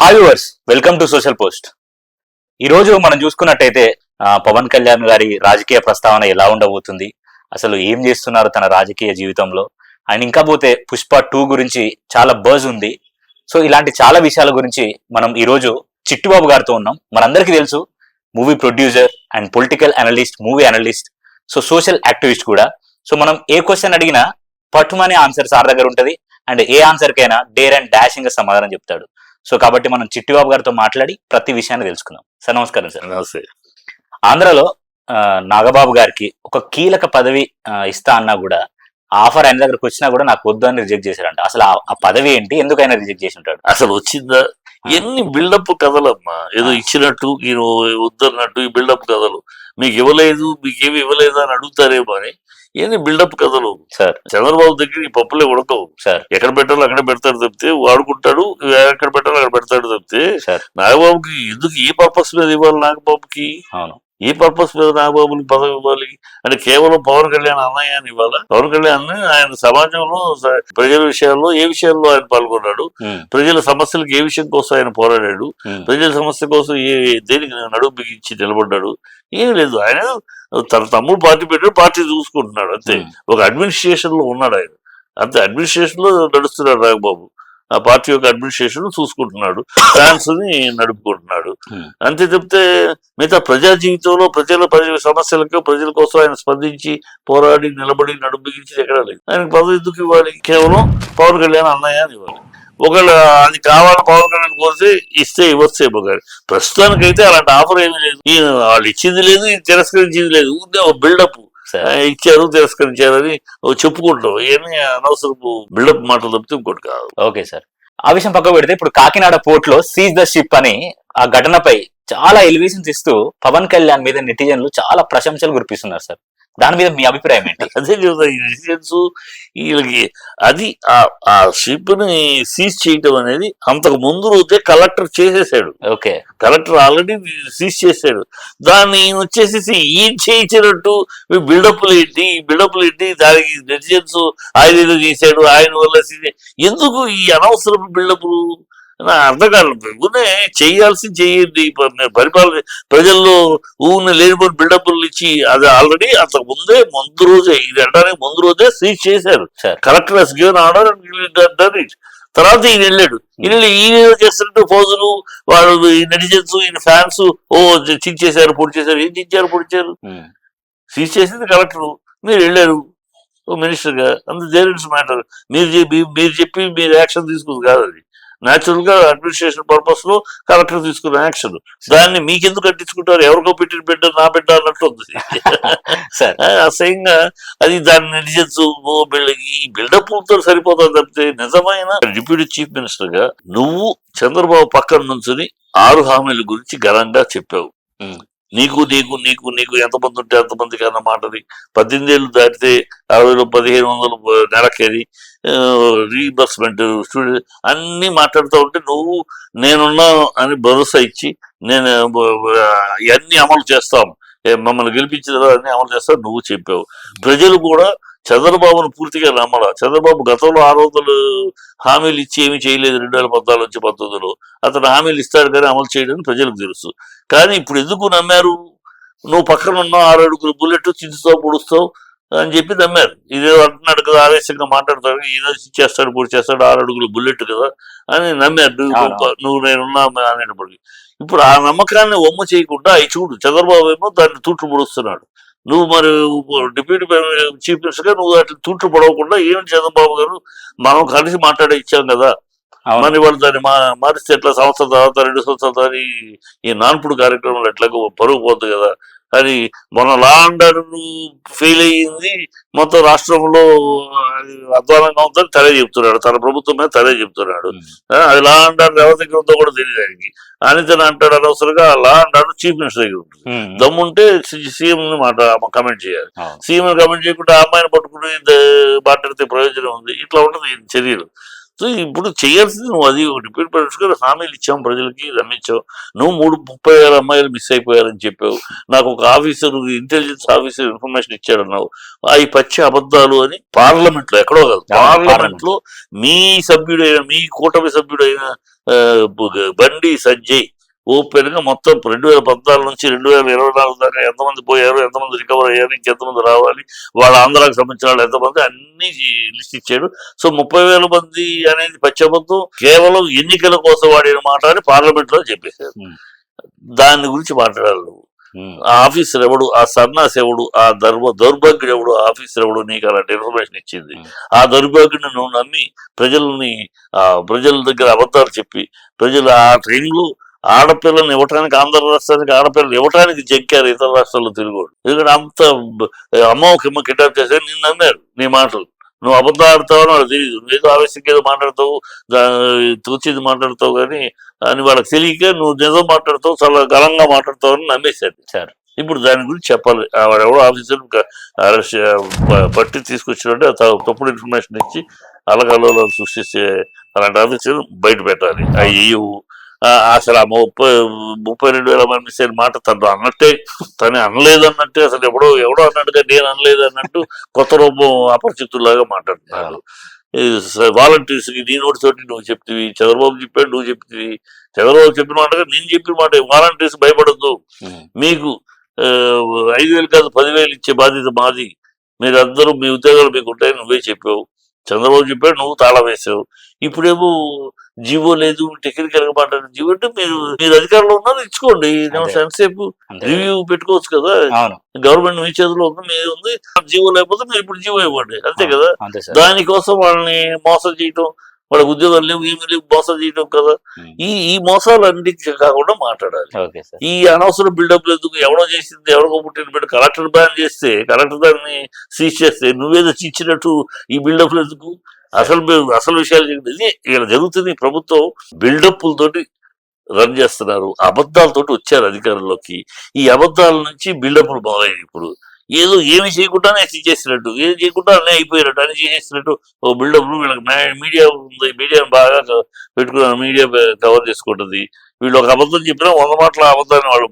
Hi viewers, welcome to social post. ఈ రోజు మనం చూసుకున్నట్టయితే పవన్ కళ్యాణ్ గారి రాజకీయ ప్రస్తావన ఎలా ఉండబోతుంది, అసలు ఏం చేస్తున్నారు తన రాజకీయ జీవితంలో, అండ్ ఇంకా పోతే పుష్ప 2 గురించి చాలా బజ్ ఉంది. సో ఇలాంటి చాలా విషయాల గురించి మనం ఈ రోజు చిట్టుబాబు గారితో ఉన్నాం. మనందరికీ తెలుసు, movie producer and political analyst, movie analyst, so social activist కూడా. సో మనం ఏ క్వశ్చన్ అడిగినా పట్టుమనే ఆన్సర్ సార్ దగ్గర ఉంటుంది, అండ్ ఏ ఆన్సర్ కైనా డేర్ అండ్ డాషింగ్ గా సమాధానం చెప్తాడు. సో కాబట్టి మనం చిట్టిబాబు గారితో మాట్లాడి ప్రతి విషయాన్ని తెలుసుకుందాం. సార్ నమస్కారం. సార్ నమస్తే. ఆంధ్రలో నాగబాబు గారికి ఒక కీలక పదవి ఇస్తా అన్నా కూడా ఆఫర్ ఆయన దగ్గరకు వచ్చినా కూడా నాకు వద్దు అని రిజెక్ట్ చేశారంట. అసలు ఆ పదవి ఏంటి, ఎందుకు ఆయన రిజెక్ట్ చేసి ఉంటాడు? అసలు వచ్చిందా? ఎన్ని బిల్డప్ కథలమ్మా, ఏదో ఇచ్చినట్టు ఈయన వద్దన్నట్టు ఈ బిల్డప్ కథలు. మీకు ఇవ్వలేదు, మీకేమి ఇవ్వలేదా అని అడుగుతారేమో అని ఎన్ని బిల్డప్ కథలు. సార్ చంద్రబాబు దగ్గర ఈ పప్పులే ఉడకవు సార్. ఎక్కడ పెట్టాలో అక్కడ పెడతాడు తప్పితే, వాడుకుంటాడు, ఎక్కడ పెట్టాలో అక్కడ పెడతాడు తప్పితే. నాగబాబుకి ఎందుకు, ఏ పర్పస్ మీద ఇవ్వాలి నాగబాబుకి? అవును, ఏ పర్పస్ మీద నాగబాబుని పదవి ఇవ్వాలి అంటే? కేవలం పవన్ కళ్యాణ్ అన్నయ్య అని ఇవ్వాలా? పవన్ కళ్యాణ్ ఆయన సమాజంలో ప్రజల విషయాల్లో ఏ విషయాల్లో ఆయన పాల్గొన్నాడు, ప్రజల సమస్యలకు ఏ విషయం కోసం ఆయన పోరాడాడు, ప్రజల సమస్య కోసం దేనికి నడుము బిగించి నిలబడ్డాడు? ఏం లేదు. ఆయన తన తమ్ముడు పార్టీ పెట్టాడు, పార్టీ చూసుకుంటున్నాడు అంతే. ఒక అడ్మినిస్ట్రేషన్ లో ఉన్నాడు ఆయన అంతే. అడ్మినిస్ట్రేషన్ లో నడుస్తున్నాడు నాగబాబు. ఆ పార్టీ యొక్క అడ్మినిస్ట్రేషన్ చూసుకుంటున్నాడు, ఫ్యాన్స్ ని నడుపుకుంటున్నాడు అంతే తప్పితే మిగతా ప్రజా జీవితంలో ప్రజల సమస్యలకు, ప్రజల కోసం ఆయన స్పందించి పోరాడి నిలబడి నడుపు బిగించి ఎక్కడా లేదు. ఆయనకు పదవి ఎందుకు ఇవ్వాలి? కేవలం పవన్ కళ్యాణ్ అన్నయ్య అని ఇవ్వాలి. ఒకవేళ అది కావాలి పవన్ కళ్యాణ్ కోరితే ఇస్తే ఇవ్వచ్చేమో కానీ ప్రస్తుతానికైతే అలాంటి ఆఫర్ ఏమీ లేదు. ఈయన వాళ్ళు ఇచ్చింది లేదు, తిరస్కరించింది లేదు. బిల్డప్ ఇచ్చారు, తిరస్కరించారని చెప్పుకుంటాం. ఏమీ అనవసరపు బిల్డప్ మాటలు తప్పితే ఇంకోటి కాదు. ఓకే సార్, ఆ విషయం పక్క పెడితే ఇప్పుడు కాకినాడ పోర్ట్ లో సీజ్ ద షిప్ అని ఆ ఘటనపై చాలా ఎలివేషన్స్ ఇస్తూ పవన్ కళ్యాణ్ మీద నెటిజన్లు చాలా ప్రశంసలు కురిపిస్తున్నారు సార్. దాని మీద మీ అభిప్రాయం ఏంటి? అదే కదా వీళ్ళకి. అది ఆ షిప్ ని సీజ్ చేయటం అనేది అంతకు ముందు రోజే కలెక్టర్ చేసేసాడు. ఓకే, కలెక్టర్ ఆల్రెడీ సీజ్ చేశాడు. దాన్ని వచ్చేసి ఈయన చేయించినట్టు బిల్డప్లు ఏంటి దానికి నెటిజన్స్ ఆయన ఏదో చేశాడు, ఆయన వల్ల ఎందుకు ఈ అనవసరపు బిల్డప్లు? అర్థం కాదు. చేయాల్సింది చేయండి. పరిపాలన ప్రజల్లో లేనిపోయిన బిల్డప్లు ఇచ్చి అది ఆల్రెడీ అంతకు ముందు రోజే, ఇది అనడానికి ముందు రోజే సీజ్ చేశారు. Collector has given order and తర్వాత ఈయన వెళ్ళాడు. ఈయన చేస్తున్నట్టు ఫోజులు వాళ్ళు, ఈ నెటిజన్స్, ఈయన ఫ్యాన్స్ చింక్ చేశారు, పొడి చేశారు. ఏం చించారు, పొడిచారు? సీజ్ చేసింది కలెక్టర్, మీరు వెళ్ళారు మినిస్టర్ గా. అంత దేర్ మ్యాటర్. మీరు చెప్పి మీరు యాక్షన్ తీసుకుంది కాదు. అది న్యాచురల్ గా అడ్మినిస్ట్రేషన్ పర్పస్ లో కలెక్టర్ తీసుకున్న యాక్షన్. దాన్ని మీకెందుకు కట్టించుకుంటారు? ఎవరికో పెట్టిన బిడ్డ నా బిడ్డ అన్నట్టు ఉంది. అసహ్యంగా అది. దాన్ని నెటిజన్స్ ఈ బిల్డప్లతో సరిపోతుంది తప్పితే నిజమైన డిప్యూటీ చీఫ్ మినిస్టర్ గా నువ్వు చంద్రబాబు పక్కన నుంచుని 6 హామీల గురించి ఘనంగా చెప్పావు. నీకు నీకు నీకు నీకు ఎంతమంది ఉంటే అంతమందికి అన్న మాటది. 18 ఏళ్ళు దాటితే 1500 నెలకేది రీఇంబర్స్మెంట్, స్టూడెంట్ అన్ని మాట్లాడుతూ ఉంటే నువ్వు నేనున్నా అని భరోసా ఇచ్చి నేను ఇవన్నీ అమలు చేస్తాం, మమ్మల్ని గెలిపించిన తర్వాత అన్ని అమలు చేస్తాం నువ్వు చెప్పావు. ప్రజలు కూడా చంద్రబాబును పూర్తిగా నమ్మల. చంద్రబాబు గతంలో 600 హామీలు ఇచ్చి ఏమీ చేయలేదు. 2014 నుంచి 19లో అతను హామీలు ఇస్తాడు కానీ అమలు చేయడం ప్రజలకు తెలుసు. కానీ ఇప్పుడు ఎందుకు నమ్మారు? నువ్వు పక్కన ఉన్న 6 అడుగులు బుల్లెట్ చించుతావు, పొడుస్తావు అని చెప్పి నమ్మారు. ఇదేదో అంటున్నాడు కదా, ఆవేశంగా మాట్లాడతాడు, ఏదో చేస్తాడు, పొడి చేస్తాడు, 6 అడుగులు బుల్లెట్ కదా అని నమ్మారు. నువ్వు నేనున్నా అనేటప్పటికి ఇప్పుడు ఆ నమ్మకాన్ని ఒమ్ము చేయకుండా అవి చూడు. చంద్రబాబు ఏమో దాన్ని తూట్లు పొడుస్తున్నాడు. నువ్వు మరి డిప్యూటీ చీఫ్ మినిస్టర్ గా నువ్వు అట్లా తూట్లు పడవకుండా ఏమిటి చంద్రబాబు గారు మనం కలిసి మాట్లాడే ఇచ్చాం కదా, మరి వాళ్ళు దాన్ని మారిస్తే ఎట్లా, సంవత్సరం తర్వాత 2 సంవత్సరాల తర్వాత ఈ నాన్పుడు కార్యక్రమంలో ఎట్లాగో పరుగు పోతుంది కదా అని. మొన్న లా అండ్ ఆర్డర్ ఫెయిల్ అయ్యింది, మొత్తం రాష్ట్రంలో అధ్వానంగా ఉందని తనే చెప్తున్నాడు. తన ప్రభుత్వం మీద తనే చెప్తున్నాడు. అది లా అండ్ ఆర్డర్ ఎవరి దగ్గర ఉందో కూడా తెలియదు ఆయనకి. అనితని అంటాడు అనవసరంగా law and order chief minister దగ్గర ఉంటుంది. దమ్ముంటే సీఎం ని కమెంట్ చేయాలి. సీఎం కమెంట్ చేయకుండా ఆ అమ్మాయిని పట్టుకుని మాట్లాడితే ప్రయోజనం ఉంది. ఇట్లా ఉంటుంది చర్యలు. సో ఇప్పుడు చేయాల్సింది నువ్వు అది. డిప్యూటీ ప్రిన్సిపల్ హామీలు ఇచ్చాం, ప్రజలకి నమ్మించావు. నువ్వు 30,000 అమ్మాయిలు మిస్ అయిపోయారని చెప్పావు. నాకు ఒక ఆఫీసర్, ఇంటెలిజెన్స్ ఆఫీసర్ ఇన్ఫర్మేషన్ ఇచ్చాడన్నావు. అవి పచ్చి అబద్ధాలు అని పార్లమెంట్ లో, ఎక్కడో కాదు, పార్లమెంట్ లో మీ సభ్యుడైన, మీ కూటమి సభ్యుడైన బండి సంజయ్ ఓపెన్ గా మొత్తం 2014 నుంచి 2024 దాకా ఎంతమంది పోయారు, ఎంతమంది రికవర్ అయ్యారు, ఇంకెంతమంది రావాలి, వాళ్ళ ఆంధ్రాకి సంబంధించిన వాళ్ళు ఎంతమంది అన్ని లిస్ట్ ఇచ్చాడు. సో 30,000 మంది అనేది పశ్చిమబద్ధం కేవలం ఎన్నికల కోసం వాడిన మాట అని పార్లమెంట్ లో చెప్పేశారు. దాని గురించి మాట్లాడాలి నువ్వు. ఆ ఆఫీసర్ ఎవడు, ఆ సన్నాస్ ఎవడు, ఆ దౌర్భాగ్యుడు ఎవడు, ఆ ఆఫీసర్ ఎవడు నీకు అలాంటి ఇన్ఫర్మేషన్ ఇచ్చింది? ఆ దౌర్భాగ్యుడిని నువ్వు నమ్మి ప్రజల దగ్గర అబద్ధాలు చెప్పి ప్రజలు ఆ ట్రైన్లో ఆడపిల్లల్ని ఇవ్వటానికి, ఆంధ్ర రాష్ట్రానికి ఆడపిల్లలు ఇవ్వటానికి జంకారు ఇతర రాష్ట్రాల్లో తిరుగుడు. ఎందుకంటే అంత అమ్మ కిడ్నాప్ చేశారు, నిన్ను నమ్మారు నీ మాటలు. నువ్వు అబద్ధం ఆడుతావని వాళ్ళకి తెలియదు, నువ్వేదో ఆవేశంగా ఏదో మాట్లాడతావు, తూచిది మాట్లాడతావు, కానీ అని వాళ్ళకి తెలియక నువ్వు నిజం మాట్లాడతావు, చాలా గలంగా మాట్లాడతావు అని నమ్మేశారు సార్. ఇప్పుడు దాని గురించి చెప్పాలి. వాడెవడో ఆఫీసర్ పట్టి తీసుకొచ్చినట్టే తప్పుడు ఇన్ఫర్మేషన్ ఇచ్చి అలగలలో సృష్టిస్తే అలాంటి ఆఫీసర్ బయట పెట్టాలి. అయ్యో అసలు ఆ 32,000 మంది మిస్ అయిన మాట తను అన్నట్టే, తను అనలేదు అన్నట్టే, అసలు ఎవడో అన్నట్టుగా నేను అనలేదు అన్నట్టు కొత్త రూపం అపరిచితుల్లాగా మాట్లాడుతున్నారు. వాలంటీర్స్ కి నీ నోటితోటి నువ్వు చెప్తివి, చంద్రబాబు చెప్పాడు నువ్వు చెప్తివి. చంద్రబాబు చెప్పిన మాటగా నేను చెప్పిన మాట. వాలంటీర్స్ భయపడద్దు, మీకు 5,000 కాదు 10,000 ఇచ్చే బాధ్యత మాది, మీరందరూ మీ ఉద్యోగాలు మీకు ఉంటాయని నువ్వే చెప్పావు. చంద్రబాబు చెప్పాడు, నువ్వు తాళం వేసావు. ఇప్పుడేమో జీవో లేదు, టెక్నికల్ గా మాట్లాడిన జీవో అంటే మీరు అధికారంలో ఉన్నారు, ఇచ్చుకోండి. ఎంతసేపు రివ్యూ పెట్టుకోవచ్చు కదా. గవర్నమెంట్ మీ చేతిలో ఉంది, మీరు ఉంది. జీవో లేకపోతే మీరు ఇప్పుడు జీవో ఇవ్వండి, అంతే కదా. దానికోసం వాళ్ళని మోసం చేయటం, వాళ్ళ ఉద్యోగాలు లేవు, ఏమి లేవు, మోసం చేయటం కదా. ఈ మోసాలన్నిటికీ కాకుండా మాట్లాడాలి. ఈ అనవసరం బిల్డప్ ఎందుకు? ఎవడో చేసింది, ఎవరికో పుట్టిన బిడ్డ కలెక్టర్ బ్యాన్ చేస్తే, కలెక్టర్ దాన్ని సీజ్ చేస్తే నువ్వేదో ఇచ్చినట్టు ఈ బిల్డప్ ఎందుకు? అసలు విషయాలు ఇది ఇక్కడ జరుగుతుంది. ప్రభుత్వం బిల్డప్లతోటి రన్ చేస్తున్నారు, అబద్ధాలతోటి వచ్చారు అధికారంలోకి. ఈ అబద్ధాల నుంచి బిల్డప్లు మొదలైనవి. ఇప్పుడు ఏదో ఏమి చేయకుండానే చేసినట్టు, ఏం చేయకుండా అన్నీ అయిపోయినట్టు, అని చేసినట్టు ఓ బిల్డప్లు. వీళ్ళకి మీడియా ఉంది, మీడియాను బాగా పెట్టుకున్నారు, మీడియా కవర్ చేసుకుంటుంది. వీళ్ళు ఒక అబద్ధం చెప్పినా 100 మాటల అబద్ధాన్ని వాళ్ళు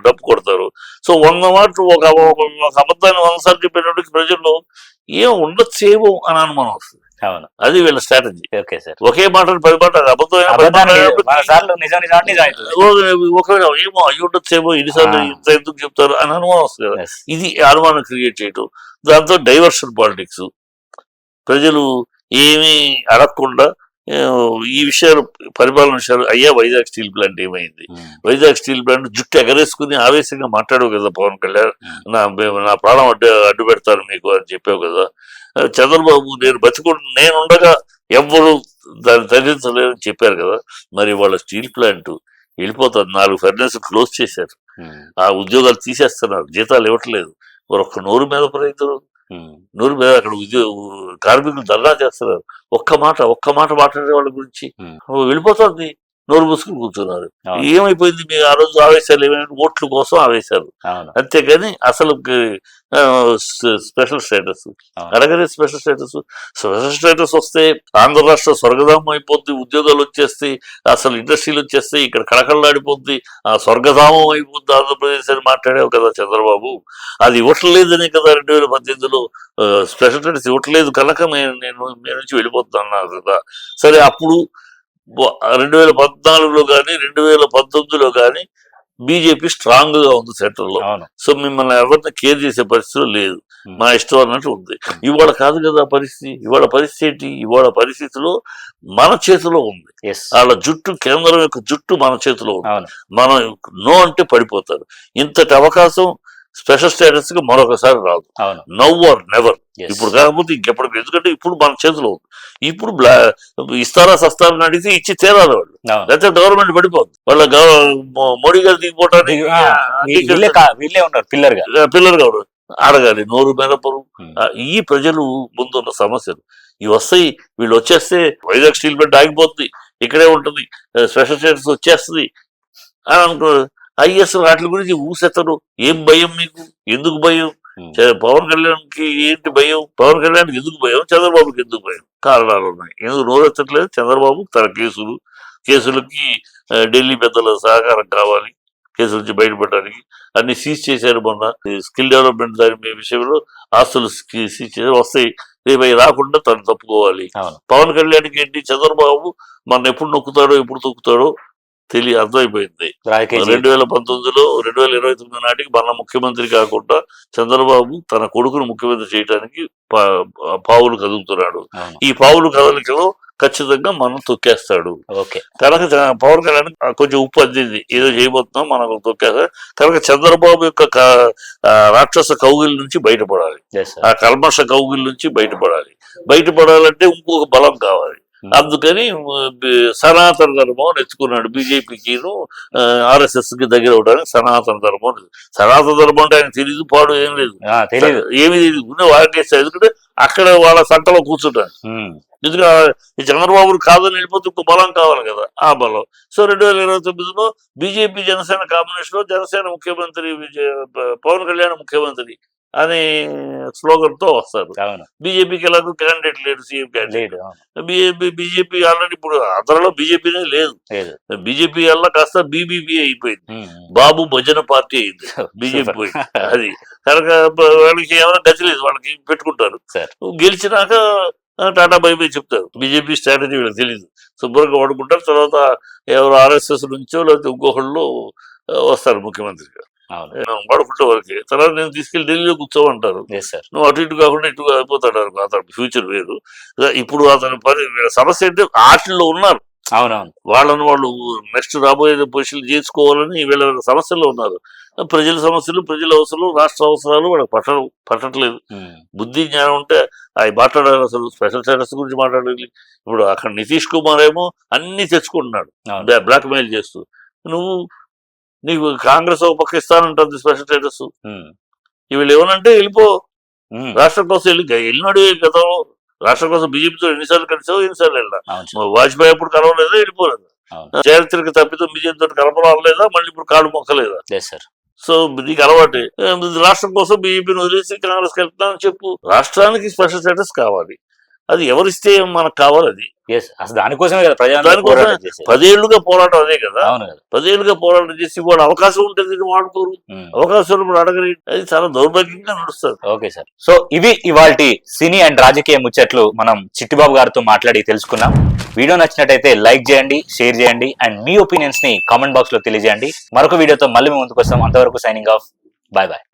డప్పు కొడతారు. సో 100 మాటలు ఒక అబద్ధాన్ని 100 సార్లు చెప్పేటప్పటికి ప్రజల్లో ఏం ఉండొచ్చేమో అని అనుమానం వస్తుంది. అది వీళ్ళ స్ట్రాటజీ. ఒకే మాట 10 మాటలు అబద్ధం, ఒకవేళ ఏమో అయ్యి ఉండొచ్చేమో, ఎన్నిసార్లు ఇంత ఎందుకు చెప్తారు అని అనుమానం వస్తుంది కదా. ఇది అనుమానం క్రియేట్ చేయటం, దాంతో డైవర్షన్ పాలిటిక్స్. ప్రజలు ఏమీ అడగకుండా ఈ విషయాలు, పరిపాలన విషయాలు, అయ్యా వైజాగ్ స్టీల్ ప్లాంట్ ఏమైంది, వైజాగ్ స్టీల్ ప్లాంట్ జుట్టు ఎగరేసుకుని ఆవేశంగా మాట్లాడవు కదా పవన్ కళ్యాణ్. నా ప్రాణం అడ్డు పెడతాను మీకు అని చెప్పావు కదా. చంద్రబాబు నేను ఉండగా ఎవ్వరు దాన్ని తగ్గించలేదని చెప్పారు కదా. మరి వాళ్ళ స్టీల్ ప్లాంట్ వెళ్ళిపోతారు, 4 ఫెర్నెస్ క్లోజ్ చేశారు, ఆ ఉద్యోగాలు తీసేస్తున్నారు, జీతాలు ఇవ్వట్లేదు. ఒక్క నోరు మీద రైతులు నోరు మీద అక్కడ కార్మికులు ధర్నా చేస్తున్నారు. ఒక్క మాట మాట్లాడే వాళ్ళ గురించి వెళ్ళిపోతుంది, నోరు మూసుకుని కూర్చున్నారు. ఏమైపోయింది? మీ ఆ రోజు ఆవేశాలు ఏమైనా ఓట్ల కోసం ఆవేశాలు, అంతేగాని అసలు స్పెషల్ స్టేటస్ అడగనే. స్పెషల్ స్టేటస్ వస్తే ఆంధ్ర రాష్ట్ర స్వర్గధామం అయిపోద్ది, ఉద్యోగాలు వచ్చేస్తాయి, అసలు ఇండస్ట్రీలు వచ్చేస్తాయి, ఇక్కడ కళకళలాడిపోద్ది, ఆ స్వర్గధామం అయిపోద్ది ఆంధ్రప్రదేశ్ అని మాట్లాడావు కదా చంద్రబాబు. అది ఇవ్వట్లేదనే కదా 2018లో స్పెషల్ స్టేటస్ ఇవ్వట్లేదు కనుక నేను నుంచి వెళ్ళిపోతున్నాను కదా. సరే, అప్పుడు 2014లో కానీ 2019లో కానీ బీజేపీ స్ట్రాంగ్ గా ఉంది సెంటర్ లో. సో మిమ్మల్ని ఎవరిని కేర్ చేసే పరిస్థితి లేదు, మా ఇష్టం అన్నట్టు ఉంది. ఇవాళ కాదు కదా పరిస్థితి. ఇవాళ పరిస్థితిలో మన చేతిలో ఉంది. వాళ్ళ జుట్టు, కేంద్రం యొక్క జుట్టు మన చేతిలో ఉంది. మనం నో అంటే పడిపోతారు. ఇంతటి అవకాశం స్పెషల్ స్టేటస్ కి మరొకసారి రాదు, నవ్ ఆర్ నెవర్. ఇప్పుడు కాకపోతే ఇంకెప్పటికి, ఎందుకంటే ఇప్పుడు మన చేతిలో ఉంది. ఇప్పుడు ఇస్తారా సస్తారని అడిగితే ఇచ్చి తీరాలి వాళ్ళు, లేకపోతే గవర్నమెంట్ పడిపోతుంది. వాళ్ళ మోడీ గారు దిగిపోవటానికి పిల్లర్ గా అడగాలి, నోరు మెదపరు. ఈ ప్రజలు ముందున్న సమస్యలు ఇవి వస్తాయి. వీళ్ళు వచ్చేస్తే వైజాగ్ స్టీల్ ప్లాంట్ ఆగిపోతుంది, ఇక్కడే ఉంటుంది, స్పెషల్ స్టేటస్ వచ్చేస్తుంది అని అనుకున్నారు. ఐఎస్ వాటి గురించి ఊసెత్తరు. ఏం భయం మీకు? ఎందుకు భయం? పవన్ కళ్యాణ్కి ఏంటి భయం? పవన్ కళ్యాణ్కి ఎందుకు భయం? చంద్రబాబుకి ఎందుకు భయం? కారణాలు ఉన్నాయి. ఎందుకు నోరెత్తట్లేదు? చంద్రబాబు తన కేసులకి ఢిల్లీ పెద్దల సహకారం కావాలి, కేసుల నుంచి బయటపడడానికి. అన్ని సీజ్ చేశారు మొన్న. స్కిల్ డెవలప్మెంట్ దాని విషయంలో ఆస్తులు సీజ్ చేసి వస్తాయి. రేపు అవి రాకుండా తను తప్పుకోవాలి. అవును. పవన్ కళ్యాణ్కి ఏంటి, చంద్రబాబు మన ఎప్పుడు నొక్కుతాడో ఎప్పుడు తొక్కుతాడో అర్థమైపోయింది. రాజకీయ 2019లో 2029 నాటికి మన ముఖ్యమంత్రి కాకుండా చంద్రబాబు తన కొడుకును ముఖ్యమంత్రి చేయడానికి పావులు కదులుతున్నాడు. అవును. ఈ పావులు కదలికలో ఖచ్చితంగా మనం తొక్కేస్తాడు. ఓకే. కనుక పవన్ కళ్యాణ్ కొంచెం ఉప్పు అందింది, ఏదో చేయబోతున్నాం మనం తొక్కేస్తాడు. కనుక చంద్రబాబు యొక్క రాక్షస కౌగిల్ నుంచి బయటపడాలి, Yes, sir. ఆ కల్మష కౌగిల్ నుంచి బయటపడాలంటే ఇంకొక బలం కావాలి. అందుకని సనాతన ధర్మం ఎత్తుకున్నాడు. బీజేపీకిను ఆర్ఎస్ఎస్ కి దగ్గర అవడానికి సనాతన ధర్మం అంటే ఆయన తెలియదు, పాడు ఏం లేదు, ఏమీ తెలియదు, వాకేస్తారు. ఎందుకంటే అక్కడ వాళ్ళ సంటలో కూర్చుంటారు. ఎందుకంటే ఈ చంద్రబాబు కాదని వెళ్ళిపోతే ఇంకో బలం కావాలి కదా, ఆ బలం. సో 2029లో బీజేపీ జనసేన కాంబినేషన్ లో జనసేన ముఖ్యమంత్రి పవన్ కళ్యాణ్ ముఖ్యమంత్రి అనే స్లోగన్ తో వస్తారు. బీజేపీకి ఎలాగో క్యాండిడేట్ లేడు, సీఎం క్యాండిడేట్. బీజేపీ ఆల్రెడీ ఇప్పుడు ఆంధ్రలో బీజేపీనే లేదు. బీజేపీ వల్ల కాస్త బీబీపీ అయిపోయింది, బాబు భజన పార్టీ అయింది బీజేపీ పోయింది. అది కనుక వాళ్ళకి ఏమైనా గతి లేదు, వాళ్ళకి పెట్టుకుంటారు. గెలిచినాక టాటా బై బై చెప్తారు. బీజేపీ స్ట్రాటజీ వీళ్ళకి తెలియదు, శుభ్రంగా వాడుకుంటారు. తర్వాత ఎవరు ఆర్ఎస్ఎస్ నుంచో లేకపోతే ఇంకొకళ్ళు వస్తారు ముఖ్యమంత్రిగా వాడుకుంటే వరకే. తర్వాత నేను తీసుకెళ్లి ఢిల్లీలో కూర్చోమంటారు. నువ్వు అటు ఇటు కాకుండా ఇటు అయిపోతాడు అతను ఫ్యూచర్ వేరు. ఇప్పుడు అతని సమస్య ఏంటంటే ఆటల్లో ఉన్నారు. అవునవును. వాళ్ళని వాళ్ళు నెక్స్ట్ రాబోయే పొజిషన్లు చేసుకోవాలని వీళ్ళ సమస్యల్లో ఉన్నారు. ప్రజల సమస్యలు, ప్రజల అవసరాలు, రాష్ట్ర అవసరాలు వాళ్ళకి పట్టట్లేదు. బుద్ధి జ్ఞానం ఉంటే అవి మాట్లాడాలి. అసలు స్పెషల్ స్టేటస్ గురించి మాట్లాడాలి. ఇప్పుడు అక్కడ నితీష్ కుమార్ ఏమో అన్ని తెచ్చుకుంటున్నాడు బ్లాక్ మెయిల్ చేస్తూ. నీకు కాంగ్రెస్ ఒక పక్క ఇస్తానంటుంది స్పెషల్ స్టేటస్. వీళ్ళు ఏమనంటే వెళ్ళిపో, రాష్ట్రం కోసం వెళ్ళినాడు కదా. రాష్ట్రం కోసం బీజేపీతో ఎన్నిసార్లు కలిసావు, ఎన్నిసార్లు వెళ్ళా. వాజ్పేయి అప్పుడు కలవలేదా, వెళ్ళిపోలేదా. చారిత్రక తప్పితం బీజేపీతో కలపలేదా, మళ్ళీ ఇప్పుడు కాడు మొక్కలేదా. సో నీకు అలవాటే. రాష్ట్రం కోసం బీజేపీని వదిలేసి కాంగ్రెస్కి వెళ్తున్నానని చెప్పు. రాష్ట్రానికి స్పెషల్ స్టేటస్ కావాలి, అది ఎవరిస్తే మనకు కావాలి. అది అసలు దానికోసమే కదా దానికోసం 10 ఏళ్లుగా పోరాటం అదే కదా. 10 ఏళ్లుగా పోరాటం చేసి వాడు అవకాశం ఉంటుంది వాడుకోరు, అవకాశం అడగరు. అది చాలా దౌర్భాగ్యంగా నడుస్తుంది. Okay sir. సో ఇవి ఇవాల్టి సినీ అండ్ రాజకీయ ముచ్చట్లు మనం చిట్టిబాబు గారితో మాట్లాడి తెలుసుకున్నాం. వీడియో నచ్చినట్టయితే లైక్ చేయండి, షేర్ చేయండి అండ్ మీ ఒపీనియన్స్ ని కామెంట్ బాక్స్ లో తెలియజేయండి. మరొక వీడియోతో మళ్ళీ మీ ముందుకు వస్తాం. అంతవరకు సైనింగ్ ఆఫ్. Bye bye.